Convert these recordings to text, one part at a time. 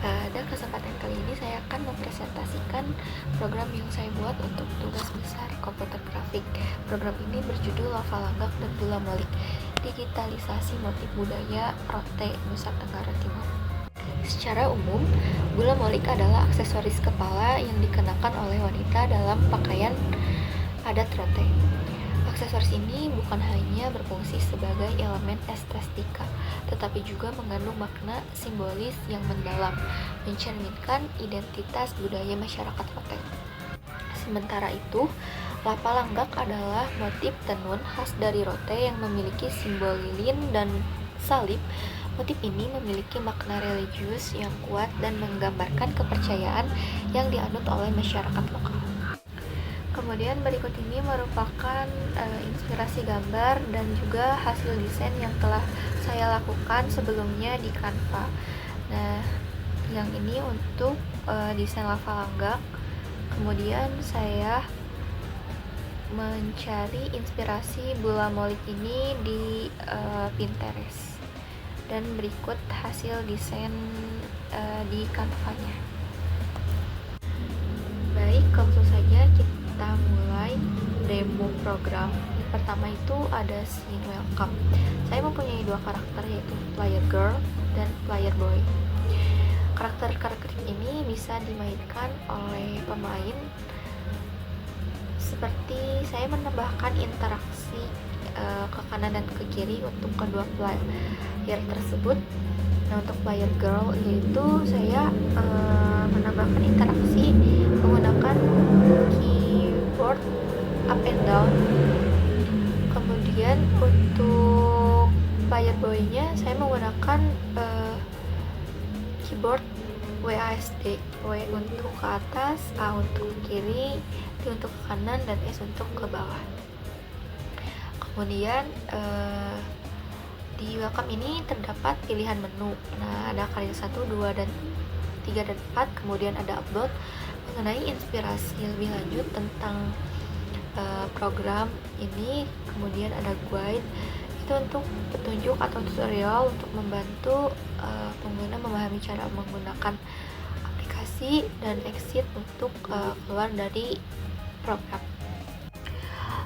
Pada kesempatan kali ini saya akan mempresentasikan program yang saya buat untuk tugas besar komputer grafik. Program ini berjudul Lava Langgak dan Gula Molik, Digitalisasi Motif Budaya Rote, Nusa Tenggara Timur. Secara umum, gula molik adalah aksesoris kepala yang dikenakan oleh wanita dalam pakaian adat Rote. Aksesoris ini bukan hanya berfungsi sebagai elemen estetika, tetapi juga mengandung makna simbolis yang mendalam, mencerminkan identitas budaya masyarakat Rote. Sementara itu, lapa langgak adalah motif tenun khas dari Rote yang memiliki simbol lilin dan salib. Motif ini memiliki makna religius yang kuat dan menggambarkan kepercayaan yang dianut oleh masyarakat lokal. Kemudian berikut ini merupakan inspirasi gambar dan juga hasil desain yang telah saya lakukan sebelumnya di Canva. Nah, yang ini untuk desain lava langgak. Kemudian saya mencari inspirasi gula molik ini di Pinterest. Dan berikut hasil desain di Canva-nya. Baik, langsung saja kita mulai demo program. Yang pertama itu ada scene welcome. Saya mempunyai dua karakter, yaitu player girl dan player boy. Karakter-karakter ini bisa dimainkan oleh pemain seperti saya menambahkan interaksi ke kanan dan ke kiri untuk kedua player tersebut. Nah, untuk player girl yaitu saya menambahkan interaksi menggunakan keyboard up and down. Kemudian untuk player boy-nya saya menggunakan keyboard WASD, W untuk ke atas, A untuk ke kiri, D untuk ke kanan, dan S untuk ke bawah. Kemudian di welcome ini terdapat pilihan menu. Nah, ada karya 1, 2, dan 3, dan 4. Kemudian ada upload mengenai inspirasi lebih lanjut tentang program ini. Kemudian ada guide, itu untuk petunjuk atau tutorial untuk membantu pengguna memahami cara menggunakan aplikasi, dan exit untuk keluar dari program.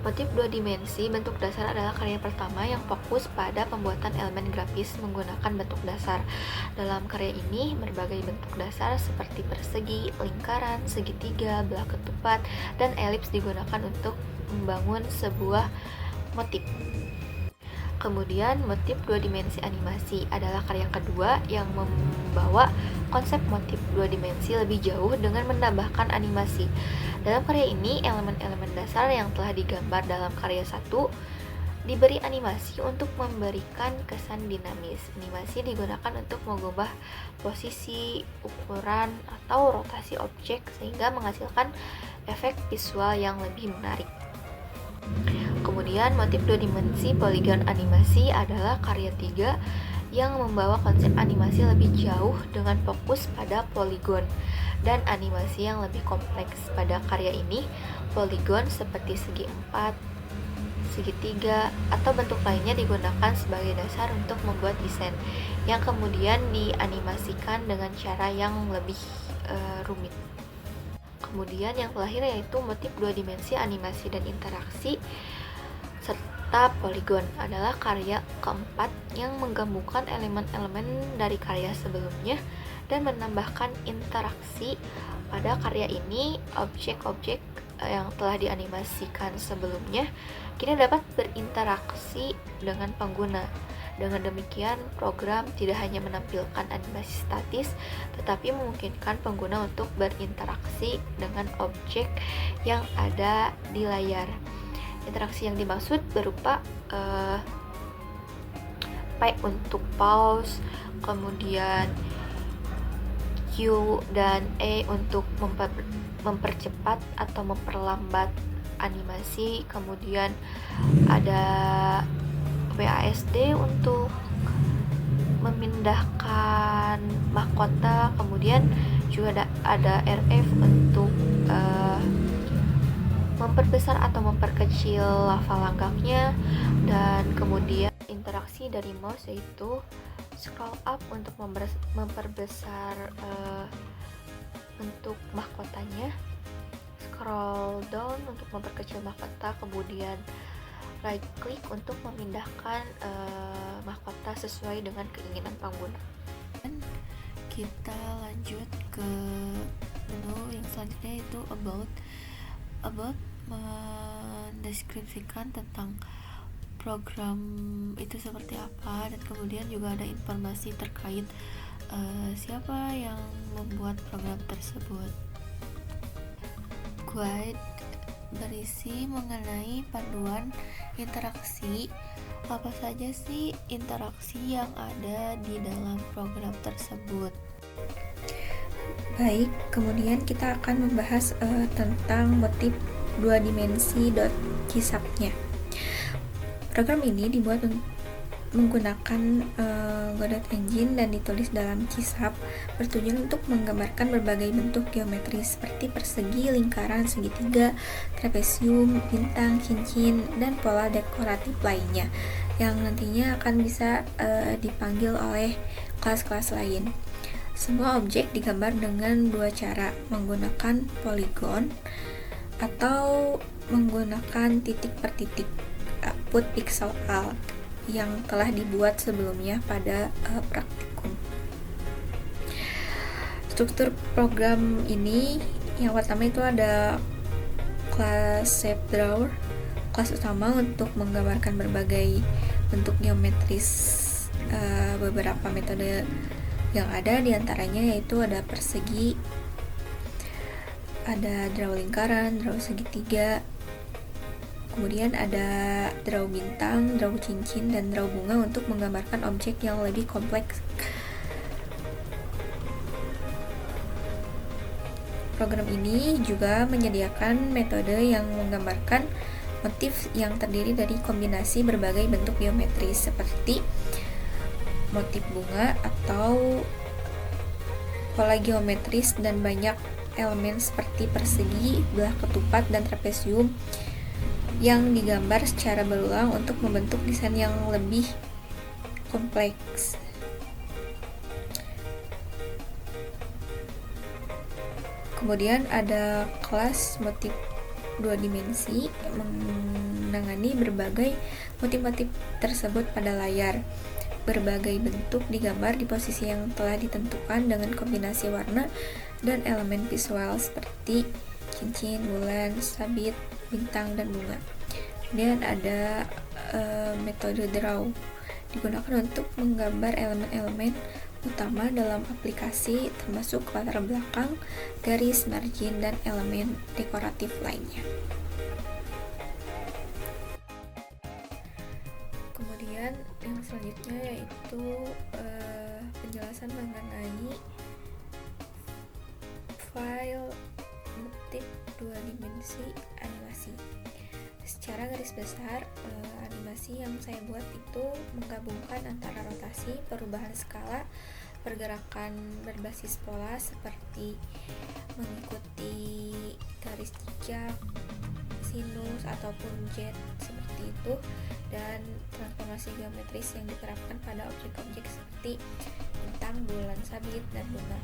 Motif dua dimensi bentuk dasar adalah karya pertama yang fokus pada pembuatan elemen grafis menggunakan bentuk dasar. Dalam karya ini, berbagai bentuk dasar seperti persegi, lingkaran, segitiga, belah ketupat, dan elips digunakan untuk membangun sebuah motif. Kemudian, motif dua dimensi animasi adalah karya kedua yang membawa konsep motif dua dimensi lebih jauh dengan menambahkan animasi. Dalam karya ini, elemen-elemen dasar yang telah digambar dalam karya 1 diberi animasi untuk memberikan kesan dinamis. Animasi digunakan untuk mengubah posisi, ukuran, atau rotasi objek sehingga menghasilkan efek visual yang lebih menarik. Kemudian motif dua dimensi poligon animasi adalah karya 3 yang membawa konsep animasi lebih jauh dengan fokus pada poligon dan animasi yang lebih kompleks. Pada karya ini, poligon seperti segi 4, segitiga, atau bentuk lainnya digunakan sebagai dasar untuk membuat desain yang kemudian dianimasikan dengan cara yang lebih rumit. Kemudian yang terakhir yaitu motif dua dimensi animasi dan interaksi serta poligon adalah karya keempat yang menggabungkan elemen-elemen dari karya sebelumnya dan menambahkan interaksi. Pada karya ini, objek-objek yang telah dianimasikan sebelumnya kini dapat berinteraksi dengan pengguna. Dengan demikian, program tidak hanya menampilkan animasi statis, tetapi memungkinkan pengguna untuk berinteraksi dengan objek yang ada di layar. Interaksi yang dimaksud berupa P untuk pause, kemudian Q dan E untuk mempercepat atau memperlambat animasi, kemudian ada WASD untuk memindahkan mahkota, kemudian juga ada RF untuk memperbesar atau memperkecil lava langgaknya, dan kemudian interaksi dari mouse yaitu Scroll up untuk memperbesar bentuk mahkotanya, scroll down untuk memperkecil mahkota, kemudian right click untuk memindahkan mahkota sesuai dengan keinginan pengguna. Dan kita lanjut ke menu yang selanjutnya, itu about mendeskripsikan tentang program itu seperti apa, dan kemudian juga ada informasi terkait siapa yang membuat program tersebut. Guide berisi mengenai panduan interaksi, apa saja sih interaksi yang ada di dalam program tersebut. Baik, kemudian kita akan membahas tentang motif dua dimensi .kisapnya. Program ini dibuat menggunakan Godot Engine dan ditulis dalam Kisap, bertujuan untuk menggambarkan berbagai bentuk geometris seperti persegi, lingkaran, segitiga, trapesium, bintang, cincin, dan pola dekoratif lainnya yang nantinya akan bisa dipanggil oleh kelas-kelas lain. Semua objek digambar dengan dua cara, menggunakan polygon atau menggunakan titik per titik output pixel art yang telah dibuat sebelumnya pada praktikum. Struktur program ini yang pertama itu ada kelas ShapeDrawer, kelas utama untuk menggambarkan berbagai bentuk geometris. Beberapa metode yang ada diantaranya yaitu ada persegi, ada draw lingkaran, draw segitiga, kemudian ada draw bintang, draw cincin, dan draw bunga untuk menggambarkan objek yang lebih kompleks. Program ini juga menyediakan metode yang menggambarkan motif yang terdiri dari kombinasi berbagai bentuk geometris seperti motif bunga atau pola geometris dan banyak elemen seperti persegi, belah ketupat, dan trapesium yang digambar secara berulang untuk membentuk desain yang lebih kompleks. Kemudian ada kelas motif dua dimensi menangani berbagai motif-motif tersebut pada layar. Berbagai bentuk digambar di posisi yang telah ditentukan dengan kombinasi warna dan elemen visual seperti cincin, bulan, sabit, bintang, dan bunga. Kemudian ada metode draw, digunakan untuk menggambar elemen-elemen utama dalam aplikasi termasuk latar belakang, garis, margin, dan elemen dekoratif lainnya. Kemudian yang selanjutnya yaitu penjelasan mengenai file motif dua dimensi animasi. Secara garis besar, animasi yang saya buat itu menggabungkan antara rotasi, perubahan skala, pergerakan berbasis pola seperti mengikuti garis jejak, sinus, ataupun jet seperti itu, dan transformasi geometris yang diterapkan pada objek-objek seperti bintang, bulan, sabit, dan bunga.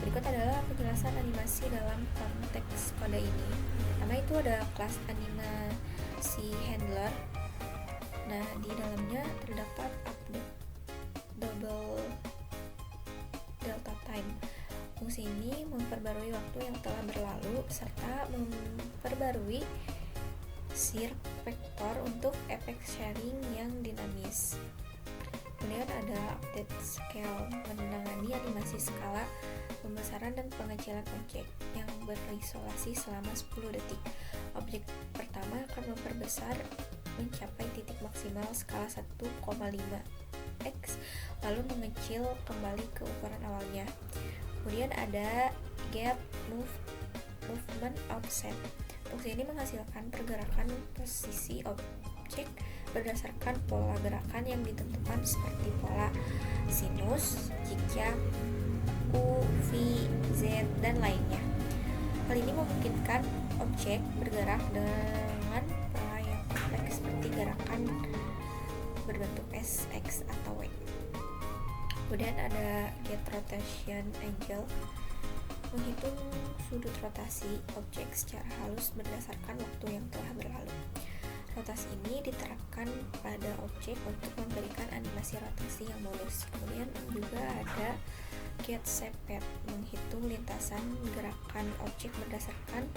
Berikut adalah penjelasan animasi dalam konteks kode ini. Pertama itu ada kelas animasi handler. Nah, di dalamnya terdapat update double delta time. Fungsi ini memperbarui waktu yang telah berlalu serta memperbarui circ vektor untuk efek sharing yang dinamis. Kemudian ada update scale, menangani animasi skala, pembesaran dan pengecilan objek yang berisolasi selama 10 detik. Objek pertama akan memperbesar mencapai titik maksimal skala 1,5x, lalu mengecil kembali ke ukuran awalnya. Kemudian ada gap movement offset. Fungsi ini menghasilkan pergerakan posisi objek berdasarkan pola gerakan yang ditentukan seperti pola sinus, zigzag, U, V, Z, dan lainnya. Hal ini memungkinkan objek bergerak dengan pola yang kompleks seperti gerakan berbentuk S, X, atau W. Kemudian ada get rotation angle, menghitung sudut rotasi objek secara halus berdasarkan waktu yang telah berlalu. Rotasi ini diterapkan pada objek untuk memberikan animasi rotasi yang mulus. Kemudian juga ada get shape path, menghitung lintasan gerakan objek berdasarkan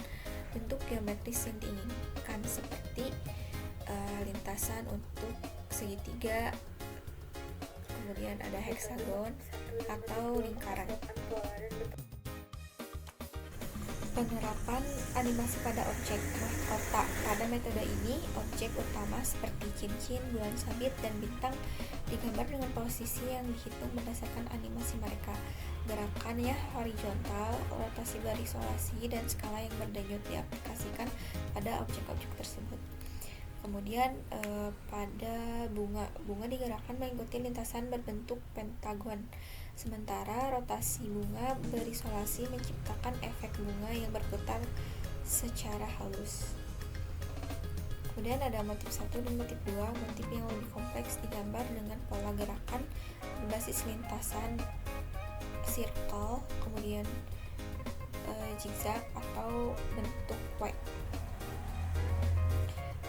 bentuk geometris yang diinginkan, seperti lintasan untuk segitiga, kemudian ada heksagon atau lingkaran. Penerapan animasi pada objek mahkota. Pada metode ini, objek utama seperti cincin, bulan sabit, dan bintang digambar dengan posisi yang dihitung berdasarkan animasi mereka. Gerakannya horizontal, rotasi berisolasi, dan skala yang berdenyut diaplikasikan pada objek-objek tersebut. Kemudian pada bunga digerakkan mengikuti lintasan berbentuk pentagon. Sementara rotasi bunga berisolasi menciptakan efek bunga yang berputar secara halus. Kemudian ada motif 1 dan motif 2. Motif yang lebih kompleks digambar dengan pola gerakan berbasis lintasan circle, kemudian zigzag atau bentuk Y.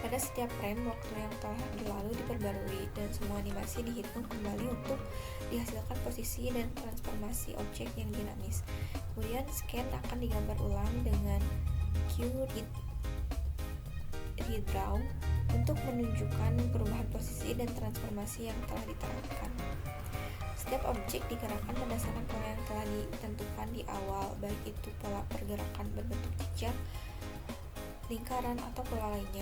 Pada setiap frame, waktu yang telah berlalu diperbarui dan semua animasi dihitung kembali untuk dihasilkan posisi dan transformasi objek yang dinamis. Kemudian scan akan digambar ulang dengan Q-redraw untuk menunjukkan perubahan posisi dan transformasi yang telah diterapkan. Setiap objek digerakkan berdasarkan pola yang telah ditentukan di awal, baik itu pola pergerakan berbentuk jejak, lingkaran, atau pola lainnya.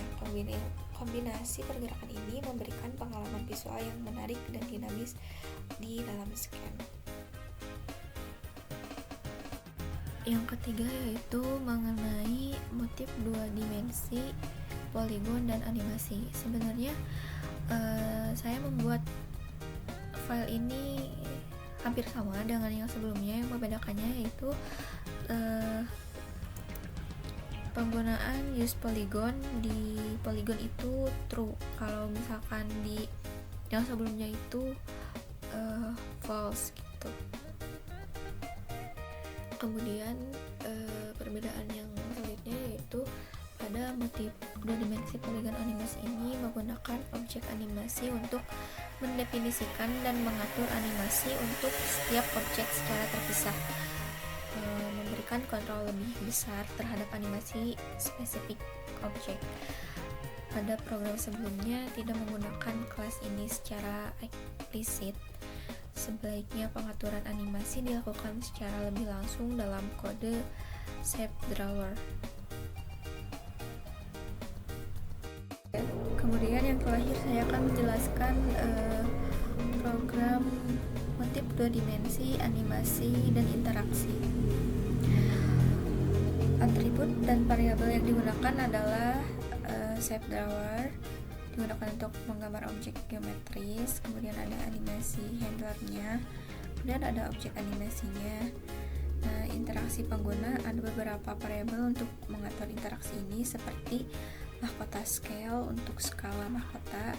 Kombinasi pergerakan ini memberikan pengalaman visual yang menarik dan dinamis di dalam scan. Yang ketiga yaitu mengenai motif 2 dimensi, poligon, dan animasi. Sebenarnya saya membuat file ini hampir sama dengan yang sebelumnya. Yang membedakannya yaitu penggunaan use polygon. Di polygon itu true, kalau misalkan di yang sebelumnya itu false gitu. Kemudian perbedaan yang selanjutnya yaitu pada motif 2 dimensi poligon animasi ini menggunakan objek animasi untuk mendefinisikan dan mengatur animasi untuk setiap objek secara terpisah, memberikan kontrol lebih besar terhadap animasi spesifik objek. Pada program sebelumnya tidak menggunakan kelas ini secara eksplisit. Sebaliknya pengaturan animasi dilakukan secara lebih langsung dalam kode ShapeDrawer. Kemudian yang terakhir saya akan menjelaskan program motif 2 dimensi, animasi, dan interaksi. Atribut dan variabel yang digunakan adalah ShapeDrawer, digunakan untuk menggambar objek geometris, kemudian ada animasi handlernya, kemudian ada objek animasinya. Nah, interaksi pengguna ada beberapa variabel untuk mengatur interaksi ini, seperti mahkota scale untuk skala mahkota,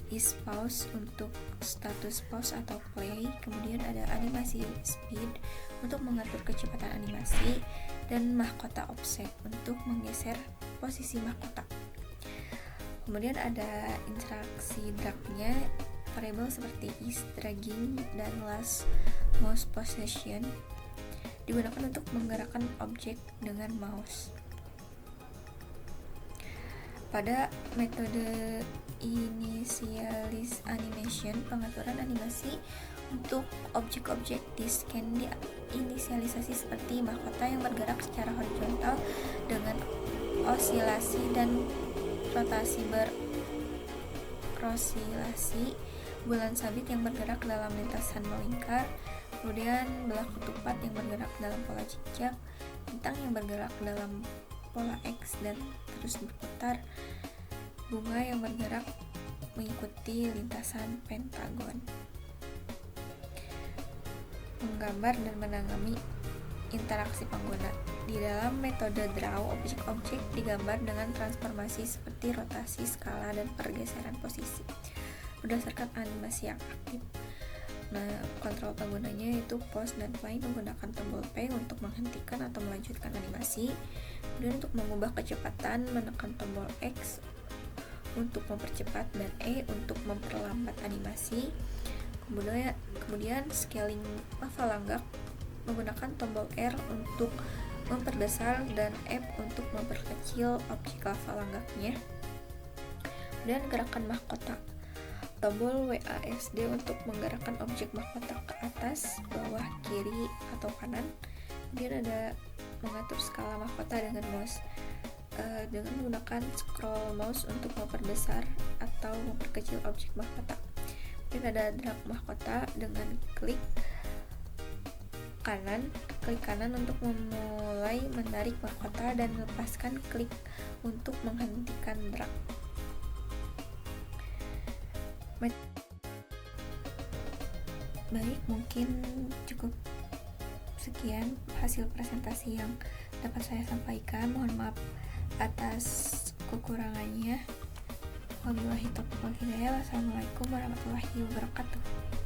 is pause untuk status pause atau play, kemudian ada animasi speed untuk mengatur kecepatan animasi, dan mahkota offset untuk menggeser posisi mahkota. Kemudian ada interaksi drag-nya, variabel seperti is, dragging, dan last mouse position digunakan untuk menggerakkan objek dengan mouse. Pada metode initialize animation, pengaturan animasi untuk objek-objek di scan diinisialisasi seperti mahkota yang bergerak secara horizontal dengan osilasi dan rotasi berosilasi, bulan sabit yang bergerak dalam lintasan melingkar, kemudian belah ketupat yang bergerak dalam pola jejak, bintang yang bergerak dalam pola X dan terus berputar, bunga yang bergerak mengikuti lintasan pentagon. Menggambar dan menangani interaksi pengguna. Di dalam metode draw, objek-objek digambar dengan transformasi seperti rotasi, skala, dan pergeseran posisi berdasarkan animasi yang aktif. Nah, kontrol penggunanya yaitu pause dan play menggunakan tombol P untuk menghentikan atau melanjutkan animasi. Kemudian untuk mengubah kecepatan menekan tombol X untuk mempercepat dan E untuk memperlambat animasi. Kemudian scaling lava langgak menggunakan tombol R untuk memperbesar dan F untuk memperkecil objek lava langgaknya. Dan gerakan mahkota, tombol WASD untuk menggerakkan objek mahkota ke atas, bawah, kiri, atau kanan. Kemudian ada mengatur skala mahkota dengan mouse dengan menggunakan scroll mouse untuk memperbesar atau memperkecil objek mahkota. Kemudian ada drag mahkota dengan klik kanan untuk memulai menarik mahkota dan lepaskan klik untuk menghentikan drag. Baik, mungkin cukup sekian hasil presentasi yang dapat saya sampaikan. Mohon maaf atas kekurangannya. Wabillahi taufiq wal hidayah. Wassalamualaikum warahmatullahi wabarakatuh.